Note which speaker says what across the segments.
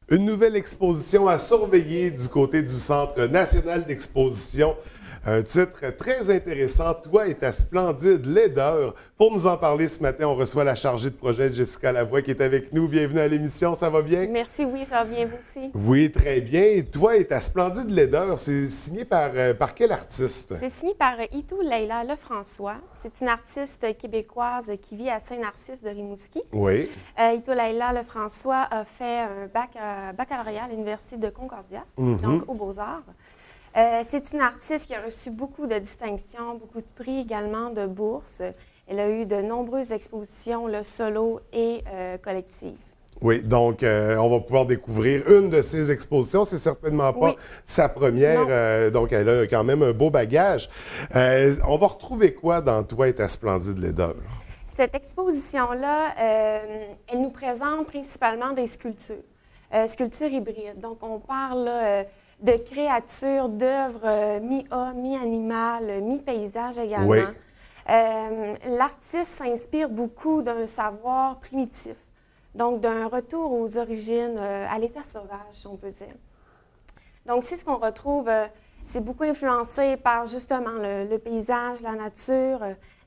Speaker 1: Une nouvelle exposition à surveiller du côté du Centre national d'exposition. Un titre très intéressant, Toi et ta splendide laideur. Pour nous en parler ce matin, on reçoit la chargée de projet Jessica Lavoie qui est avec nous. Bienvenue à l'émission, ça va bien?
Speaker 2: Merci, oui, ça va bien, vous aussi.
Speaker 1: Oui, très bien. Toi et ta splendide laideur, c'est signé par quel artiste?
Speaker 2: C'est signé par Itou Leila Lefrançois. C'est une artiste québécoise qui vit à Saint-Narcisse de Rimouski.
Speaker 1: Oui.
Speaker 2: Itou Leila Lefrançois a fait un baccalauréat à l'Université de Concordia, donc aux Beaux-Arts. C'est une artiste qui a reçu beaucoup de distinctions, beaucoup de prix également, de bourses. Elle a eu de nombreuses expositions, le solo et collectives.
Speaker 1: Oui, donc on va pouvoir découvrir une de ses expositions. C'est certainement pas sa première, donc elle a quand même un beau bagage. On va retrouver quoi dans Toi et ta splendide laideur?
Speaker 2: Cette exposition-là, elle nous présente principalement des sculptures, sculptures hybrides. Donc, on parle de créatures, d'œuvres mi-homme, mi-animal, mi-paysage également.
Speaker 1: Oui.
Speaker 2: L'artiste s'inspire beaucoup d'un savoir primitif, donc d'un retour aux origines, à l'état sauvage, si on peut dire. Donc, c'est ce qu'on retrouve, c'est beaucoup influencé par justement le paysage, la nature.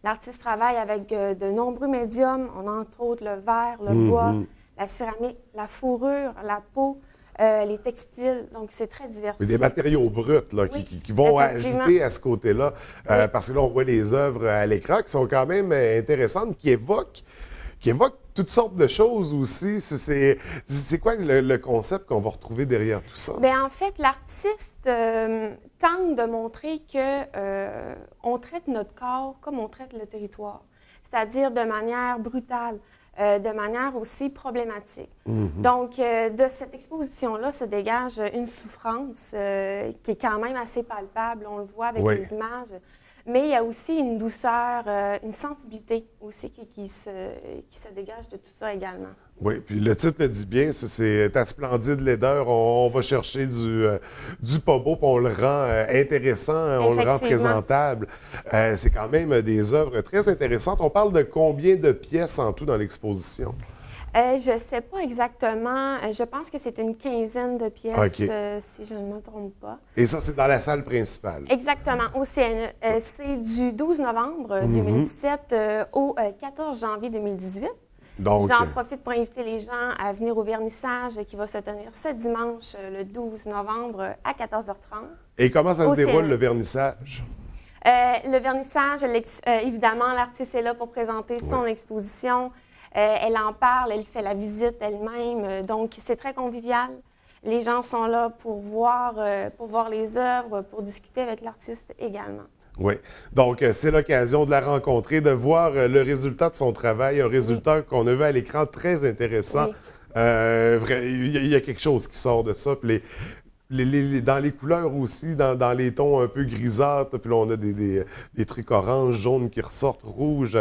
Speaker 2: L'artiste travaille avec de nombreux médiums, on a entre autres le verre, le bois, la céramique, la fourrure, la peau, les textiles. Donc, c'est très diversifié.
Speaker 1: Des matériaux bruts là, qui vont ajouter à ce côté-là, parce que là, on voit les œuvres à l'écran qui sont quand même intéressantes, qui évoquent toutes sortes de choses aussi. C'est quoi le concept qu'on va retrouver derrière tout ça?
Speaker 2: Bien, en fait, l'artiste tente de montrer que on traite notre corps comme on traite le territoire, c'est-à-dire de manière brutale, de manière aussi problématique. Donc, de cette exposition-là se dégage une souffrance qui est quand même assez palpable, on le voit avec les images. Mais il y a aussi une douceur, une sensibilité aussi qui se dégage de tout ça également.
Speaker 1: Oui, puis le titre le dit bien, c'est ta splendide laideur. On va chercher du pas beau, puis on le rend intéressant, on le rend présentable. C'est quand même des œuvres très intéressantes. On parle de combien de pièces en tout dans l'exposition?
Speaker 2: Je ne sais pas exactement. Je pense que c'est une quinzaine de pièces, si je ne me trompe pas.
Speaker 1: Et ça, c'est dans la salle principale?
Speaker 2: Exactement, au CNE. C'est du 12 novembre 2017 au 14 janvier 2018. J'en profite pour inviter les gens à venir au vernissage qui va se tenir ce dimanche, le 12 novembre, à 14h30.
Speaker 1: Et comment ça se déroule, le vernissage?
Speaker 2: Le vernissage, évidemment, l'artiste est là pour présenter son exposition. Elle en parle, elle fait la visite elle-même, donc c'est très convivial. Les gens sont là pour voir les œuvres, pour discuter avec l'artiste également.
Speaker 1: Oui, donc c'est l'occasion de la rencontrer, de voir le résultat de son travail, un résultat qu'on a vu à l'écran très intéressant. Il y a quelque chose qui sort de ça. Puis dans les couleurs aussi, dans les tons un peu grisâtres, puis là, on a des trucs orange, jaune qui ressortent, rouge.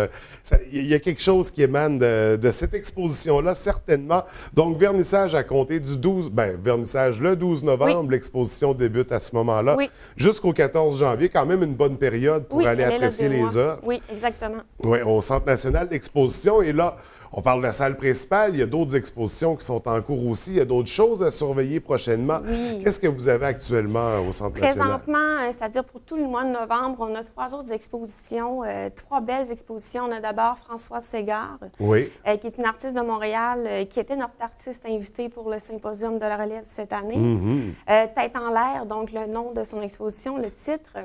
Speaker 1: Il y a quelque chose qui émane de cette exposition-là, certainement. Donc, vernissage à compter du 12... vernissage le 12 novembre. L'exposition débute à ce moment-là. Jusqu'au 14 janvier, quand même une bonne période pour aller apprécier les œuvres.
Speaker 2: Oui, exactement.
Speaker 1: Oui, au Centre national d'exposition. Et là, on parle de la salle principale, il y a d'autres expositions qui sont en cours aussi, il y a d'autres choses à surveiller prochainement. Qu'est-ce que vous avez actuellement au Centre national?
Speaker 2: Présentement, c'est-à-dire pour tout le mois de novembre, on a 3 autres expositions, 3 belles expositions. On a d'abord Françoise Ségard, qui est une artiste de Montréal, qui était notre artiste invitée pour le Symposium de la relève cette année. Tête en l'air, donc le nom de son exposition, le titre.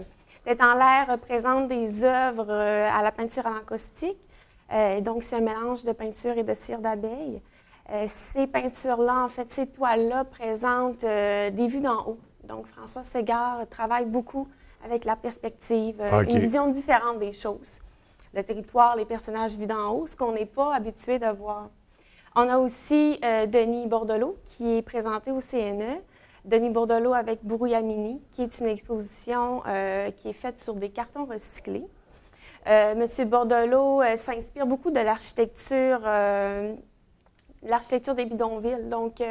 Speaker 2: Tête en l'air représente des œuvres à la peinture à l'encaustique. Donc, c'est un mélange de peinture et de cire d'abeille. Ces peintures-là, en fait, ces toiles-là présentent des vues d'en haut. Donc, François Ségard travaille beaucoup avec la perspective, une vision différente des choses. Le territoire, les personnages vus d'en haut, ce qu'on n'est pas habitué de voir. On a aussi Denis Bordelot, qui est présenté au CNE. Denis Bordelot avec Brouillamini, qui est une exposition qui est faite sur des cartons recyclés. Monsieur Bordelot s'inspire beaucoup de l'architecture des bidonvilles, donc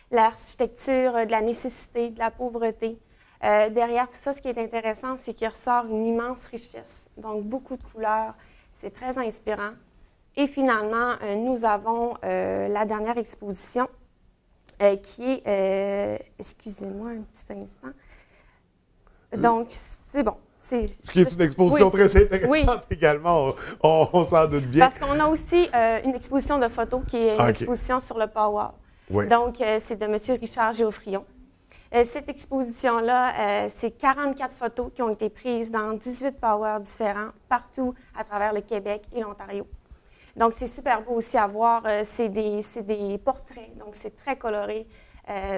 Speaker 2: l'architecture de la nécessité, de la pauvreté. Derrière tout ça, ce qui est intéressant, c'est qu'il ressort une immense richesse, donc beaucoup de couleurs. C'est très inspirant. Et finalement, nous avons la dernière exposition qui est, excusez-moi un petit instant, donc c'est bon.
Speaker 1: Qui est une exposition très intéressante également, on s'en doute bien.
Speaker 2: Parce qu'on a aussi une exposition de photos qui est une exposition sur le Power. Oui. Donc, c'est de M. Richard Géoffrion. Cette exposition-là, c'est 44 photos qui ont été prises dans 18 Power différents, partout à travers le Québec et l'Ontario. Donc, c'est super beau aussi à voir. C'est des portraits, donc c'est très coloré.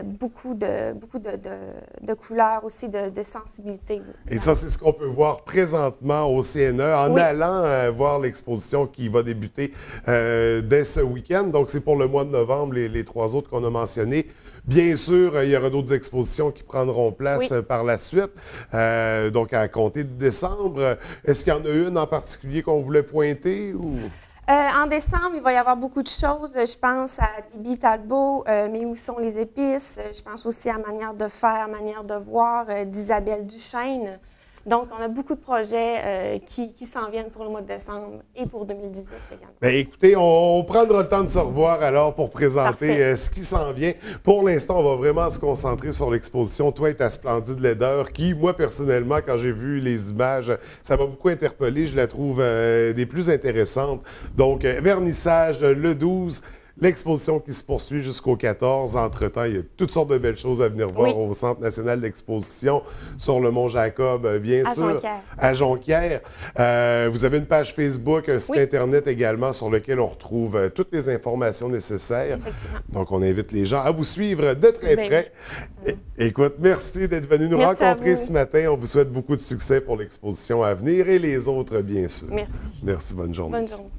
Speaker 2: Beaucoup de couleurs aussi, de sensibilité.
Speaker 1: Et ça, c'est ce qu'on peut voir présentement au CNE en allant voir l'exposition qui va débuter dès ce week-end. Donc, c'est pour le mois de novembre, les 3 autres qu'on a mentionnés. Bien sûr, il y aura d'autres expositions qui prendront place par la suite. Donc, à compter de décembre, est-ce qu'il y en a une en particulier qu'on voulait pointer ou...
Speaker 2: En décembre, il va y avoir beaucoup de choses. Je pense à Déby Talbot, mais où sont les épices? Je pense aussi à Manière de faire, Manière de voir d'Isabelle Duchesne. Donc, on a beaucoup de projets qui s'en viennent pour le mois de décembre et pour 2018 également.
Speaker 1: Bien, écoutez, on prendra le temps de se revoir alors pour présenter ce qui s'en vient. Pour l'instant, on va vraiment se concentrer sur l'exposition Toi et ta splendide laideur qui, moi, personnellement, quand j'ai vu les images, ça m'a beaucoup interpellé. Je la trouve des plus intéressantes. Donc, vernissage le 12. L'exposition qui se poursuit jusqu'au 14. Entre-temps, il y a toutes sortes de belles choses à venir voir au Centre national d'exposition sur le Mont-Jacob, bien sûr, à Jonquière. Vous avez une page Facebook, un site Internet également sur lequel on retrouve toutes les informations nécessaires.
Speaker 2: Effectivement.
Speaker 1: Donc, on invite les gens à vous suivre de très près. Écoute, merci d'être venu nous rencontrer ce matin. On vous souhaite beaucoup de succès pour l'exposition à venir et les autres, bien sûr.
Speaker 2: Merci.
Speaker 1: Merci, bonne journée.
Speaker 2: Bonne journée.